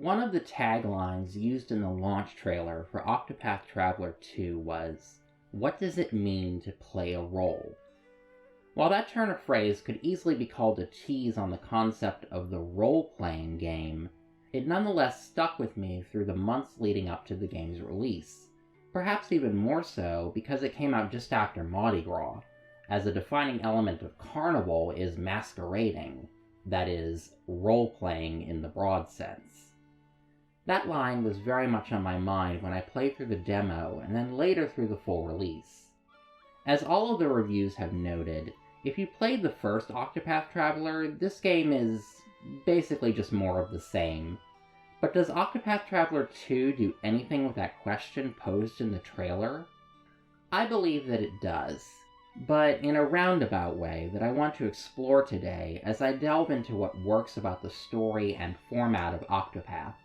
One of the taglines used in the launch trailer for Octopath Traveler 2 was, "What does it mean to play a role?" While that turn of phrase could easily be called a tease on the concept of the role-playing game, it nonetheless stuck with me through the months leading up to the game's release. Perhaps even more so because it came out just after Mardi Gras, as a defining element of Carnival is masquerading, that is, role-playing in the broad sense. That line was very much on my mind when I played through the demo and then later through the full release. As all of the reviews have noted, if you played the first Octopath Traveler, this game is basically just more of the same. But does Octopath Traveler 2 do anything with that question posed in the trailer? I believe that it does, but in a roundabout way that I want to explore today as I delve into what works about the story and format of Octopath,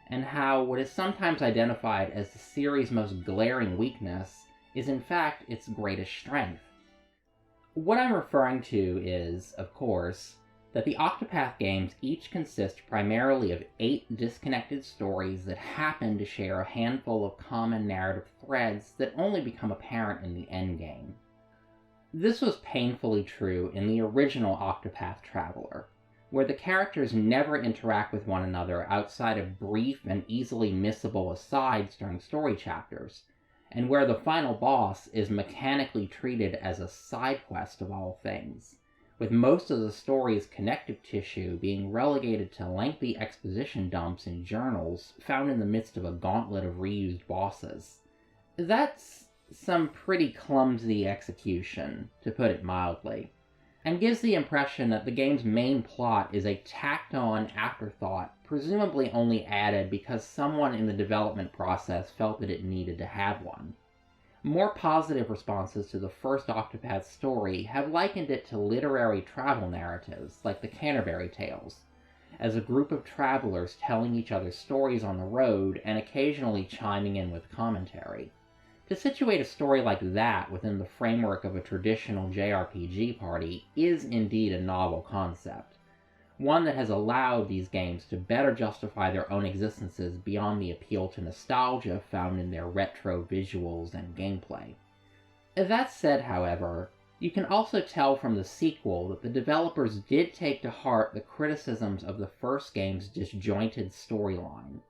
and how what is sometimes identified as the series' most glaring weakness is in fact its greatest strength. What I'm referring to is, of course, that the Octopath games each consist primarily of 8 disconnected stories that happen to share a handful of common narrative threads that only become apparent in the endgame. This was painfully true in the original Octopath Traveler, where the characters never interact with one another outside of brief and easily missable asides during story chapters, and where the final boss is mechanically treated as a side quest of all things, with most of the story's connective tissue being relegated to lengthy exposition dumps in journals found in the midst of a gauntlet of reused bosses. That's some pretty clumsy execution, to put it mildly, and gives the impression that the game's main plot is a tacked-on afterthought, presumably only added because someone in the development process felt that it needed to have one. More positive responses to the first Octopath story have likened it to literary travel narratives, like the Canterbury Tales, as a group of travelers telling each other stories on the road and occasionally chiming in with commentary. To situate a story like that within the framework of a traditional JRPG party is indeed a novel concept, one that has allowed these games to better justify their own existences beyond the appeal to nostalgia found in their retro visuals and gameplay. That said, however, you can also tell from the sequel that the developers did take to heart the criticisms of the first game's disjointed storyline,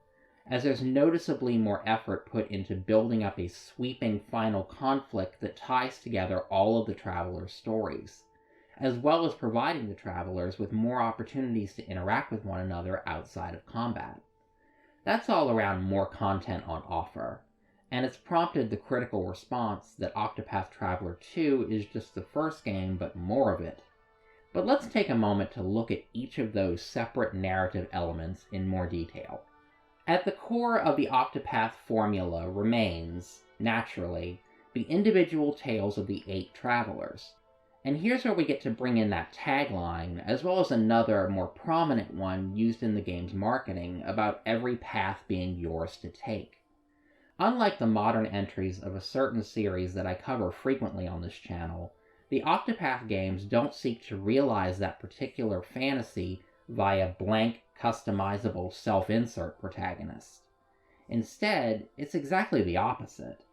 as there's noticeably more effort put into building up a sweeping final conflict that ties together all of the travelers' stories, as well as providing the travelers with more opportunities to interact with one another outside of combat. That's all around more content on offer, and it's prompted the critical response that Octopath Traveler 2 is just the first game, but more of it. But let's take a moment to look at each of those separate narrative elements in more detail. At the core of the Octopath formula remains, naturally, the individual tales of the 8 travelers. And here's where we get to bring in that tagline, as well as another, more prominent one used in the game's marketing about every path being yours to take. Unlike the modern entries of a certain series that I cover frequently on this channel, the Octopath games don't seek to realize that particular fantasy via blank, customizable self-insert protagonist. Instead, it's exactly the opposite.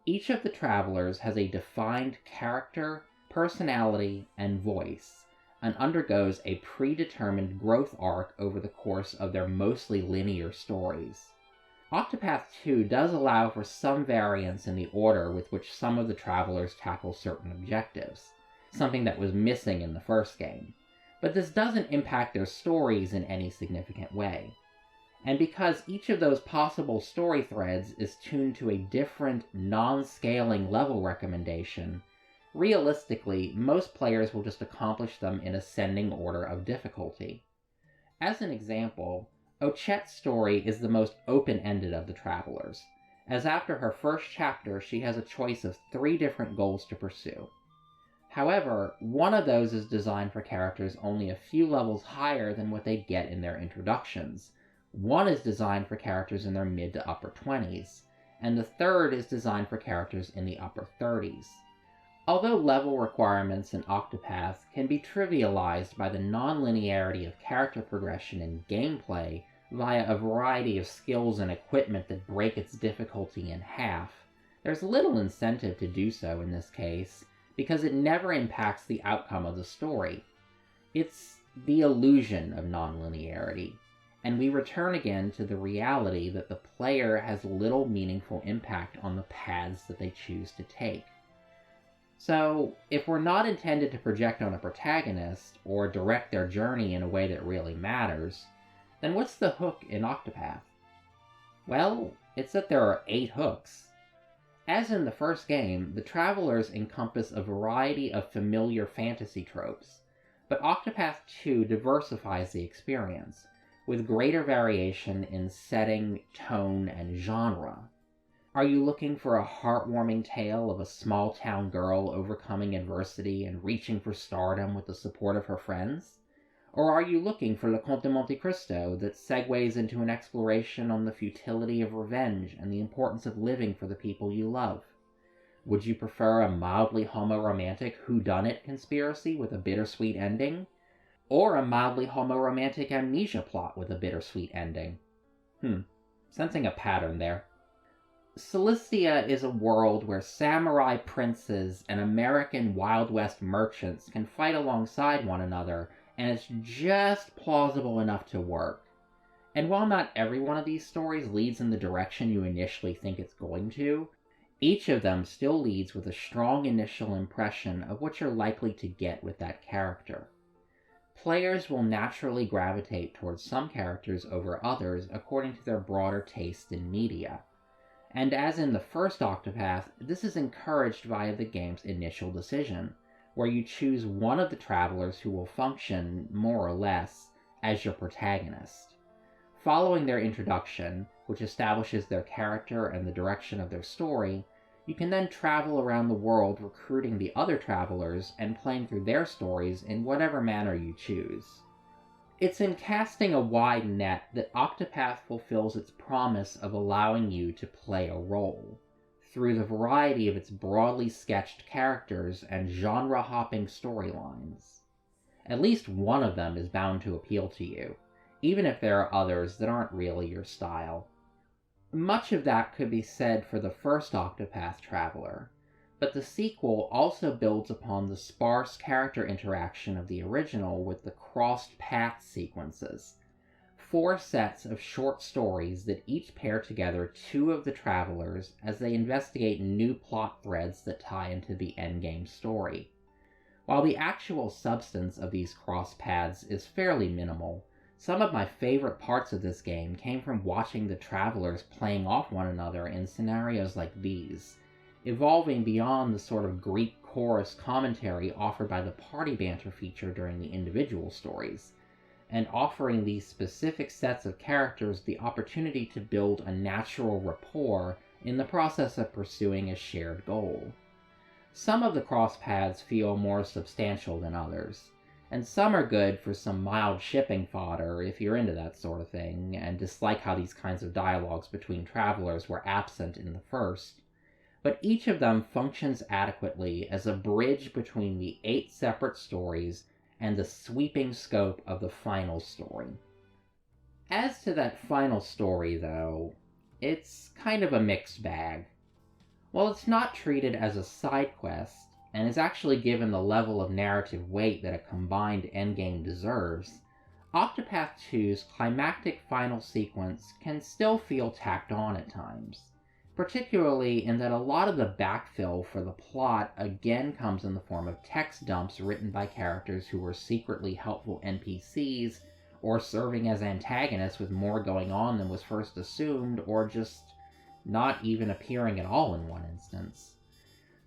Each of the travelers has a defined character, personality, and voice, and undergoes a predetermined growth arc over the course of their mostly linear stories. Octopath 2 does allow for some variance in the order with which some of the travelers tackle certain objectives, something that was missing in the first game, but this doesn't impact their stories in any significant way. And because each of those possible story threads is tuned to a different, non-scaling level recommendation, realistically, most players will just accomplish them in ascending order of difficulty. As an example, Ochet's story is the most open-ended of the travelers, as after her first chapter she has a choice of 3 different goals to pursue. However, one of those is designed for characters only a few levels higher than what they get in their introductions. One is designed for characters in their mid to upper 20s, and the third is designed for characters in the upper 30s. Although level requirements in Octopath can be trivialized by the non-linearity of character progression and gameplay via a variety of skills and equipment that break its difficulty in half, there's little incentive to do so in this case, because it never impacts the outcome of the story. It's the illusion of nonlinearity, and we return again to the reality that the player has little meaningful impact on the paths that they choose to take. So, if we're not intended to project on a protagonist, or direct their journey in a way that really matters, then what's the hook in Octopath? Well, it's that there are 8 hooks. As in the first game, the travelers encompass a variety of familiar fantasy tropes, but Octopath 2 diversifies the experience, with greater variation in setting, tone, and genre. Are you looking for a heartwarming tale of a small-town girl overcoming adversity and reaching for stardom with the support of her friends? Or are you looking for Le Comte de Monte Cristo that segues into an exploration on the futility of revenge and the importance of living for the people you love? Would you prefer a mildly homo-romantic whodunit conspiracy with a bittersweet ending? Or a mildly homo-romantic amnesia plot with a bittersweet ending? Sensing a pattern there. Cilicia is a world where samurai princes and American Wild West merchants can fight alongside one another, and it's just plausible enough to work. And while not every one of these stories leads in the direction you initially think it's going to, each of them still leads with a strong initial impression of what you're likely to get with that character. Players will naturally gravitate towards some characters over others according to their broader taste in media. And as in the first Octopath, this is encouraged via the game's initial decision, where you choose one of the travelers who will function, more or less, as your protagonist. Following their introduction, which establishes their character and the direction of their story, you can then travel around the world recruiting the other travelers and playing through their stories in whatever manner you choose. It's in casting a wide net that Octopath fulfills its promise of allowing you to play a role, through the variety of its broadly sketched characters and genre-hopping storylines. At least one of them is bound to appeal to you, even if there are others that aren't really your style. Much of that could be said for the first Octopath traveler, but the sequel also builds upon the sparse character interaction of the original with the crossed path sequences. 4 sets of short stories that each pair together 2 of the travelers as they investigate new plot threads that tie into the endgame story. While the actual substance of these cross paths is fairly minimal, some of my favorite parts of this game came from watching the travelers playing off one another in scenarios like these, evolving beyond the sort of Greek chorus commentary offered by the party banter feature during the individual stories, and offering these specific sets of characters the opportunity to build a natural rapport in the process of pursuing a shared goal. Some of the cross paths feel more substantial than others, and some are good for some mild shipping fodder if you're into that sort of thing, and dislike how these kinds of dialogues between travelers were absent in the first. But each of them functions adequately as a bridge between the 8 separate stories and the sweeping scope of the final story. As to that final story, though, it's kind of a mixed bag. While it's not treated as a side quest, and is actually given the level of narrative weight that a combined endgame deserves, Octopath 2's climactic final sequence can still feel tacked on at times, particularly in that a lot of the backfill for the plot again comes in the form of text dumps written by characters who were secretly helpful NPCs, or serving as antagonists with more going on than was first assumed, or just not even appearing at all in one instance.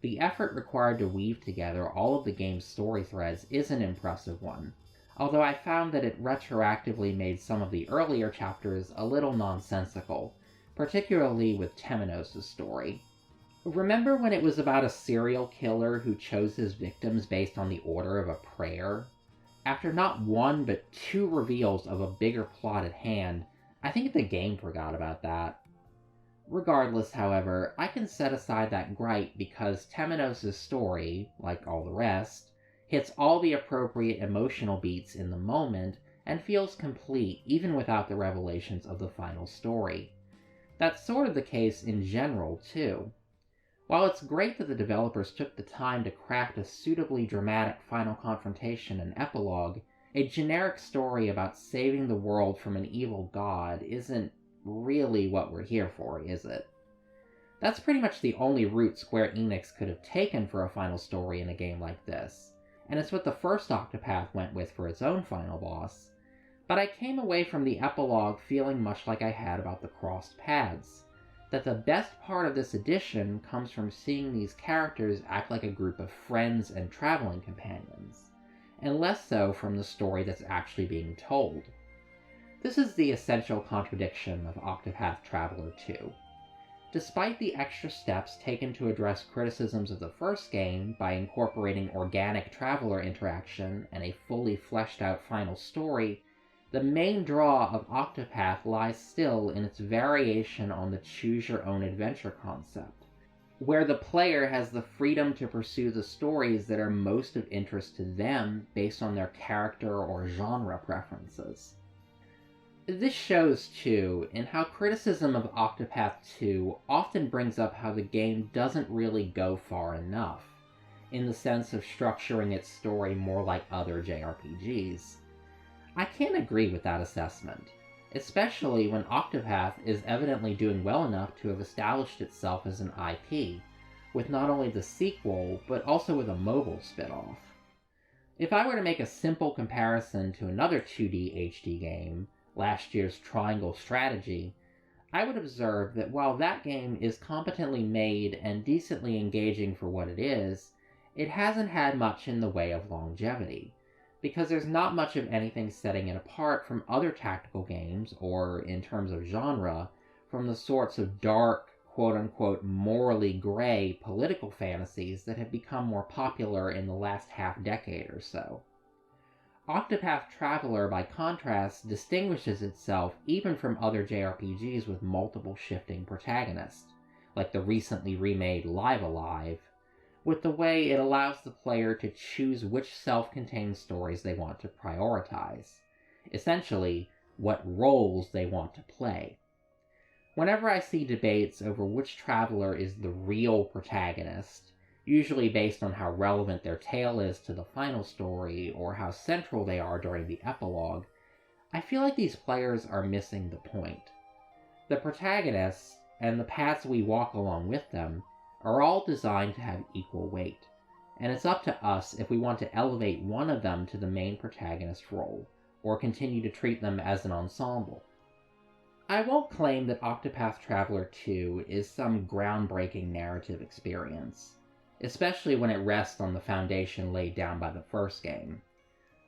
The effort required to weave together all of the game's story threads is an impressive one, although I found that it retroactively made some of the earlier chapters a little nonsensical, particularly with Temenos' story. Remember when it was about a serial killer who chose his victims based on the order of a prayer? After not 1 but 2 reveals of a bigger plot at hand, I think the game forgot about that. Regardless, however, I can set aside that gripe because Temenos' story, like all the rest, hits all the appropriate emotional beats in the moment and feels complete even without the revelations of the final story. That's sort of the case in general, too. While it's great that the developers took the time to craft a suitably dramatic final confrontation and epilogue, a generic story about saving the world from an evil god isn't really what we're here for, is it? That's pretty much the only route Square Enix could have taken for a final story in a game like this, and it's what the first Octopath went with for its own final boss. But I came away from the epilogue feeling much like I had about the Crossed Paths, that the best part of this edition comes from seeing these characters act like a group of friends and traveling companions, and less so from the story that's actually being told. This is the essential contradiction of Octopath Traveler 2. Despite the extra steps taken to address criticisms of the first game by incorporating organic traveler interaction and a fully fleshed out final story, the main draw of Octopath lies still in its variation on the choose-your-own-adventure concept, where the player has the freedom to pursue the stories that are most of interest to them based on their character or genre preferences. This shows, too, in how criticism of Octopath 2 often brings up how the game doesn't really go far enough, in the sense of structuring its story more like other JRPGs. I can't agree with that assessment, especially when Octopath is evidently doing well enough to have established itself as an IP, with not only the sequel, but also with a mobile spin-off. If I were to make a simple comparison to another 2D HD game, last year's Triangle Strategy, I would observe that while that game is competently made and decently engaging for what it is, it hasn't had much in the way of longevity, because there's not much of anything setting it apart from other tactical games, or, in terms of genre, from the sorts of dark, quote-unquote, morally gray political fantasies that have become more popular in the last half-decade or so. Octopath Traveler, by contrast, distinguishes itself even from other JRPGs with multiple shifting protagonists, like the recently remade Live Alive, with the way it allows the player to choose which self-contained stories they want to prioritize. Essentially, what roles they want to play. Whenever I see debates over which traveler is the real protagonist, usually based on how relevant their tale is to the final story or how central they are during the epilogue, I feel like these players are missing the point. The protagonists, and the paths we walk along with them, are all designed to have equal weight, and it's up to us if we want to elevate one of them to the main protagonist role, or continue to treat them as an ensemble. I won't claim that Octopath Traveler 2 is some groundbreaking narrative experience, especially when it rests on the foundation laid down by the first game.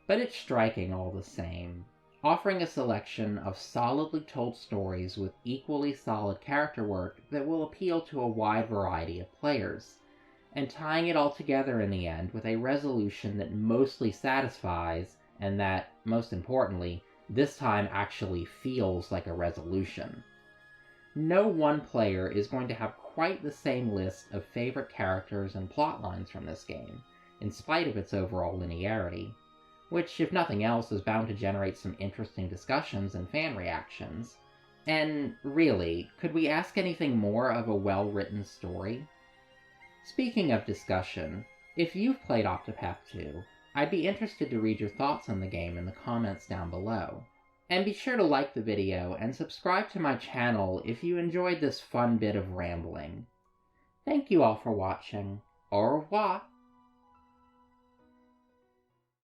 But it's striking all the same, offering a selection of solidly told stories with equally solid character work that will appeal to a wide variety of players, and tying it all together in the end with a resolution that mostly satisfies, and that, most importantly, this time actually feels like a resolution. No one player is going to have quite the same list of favorite characters and plot lines from this game, in spite of its overall linearity, which, if nothing else, is bound to generate some interesting discussions and fan reactions. And really, could we ask anything more of a well-written story? Speaking of discussion, if you've played Octopath 2, I'd be interested to read your thoughts on the game in the comments down below. And be sure to like the video and subscribe to my channel if you enjoyed this fun bit of rambling. Thank you all for watching. Au revoir!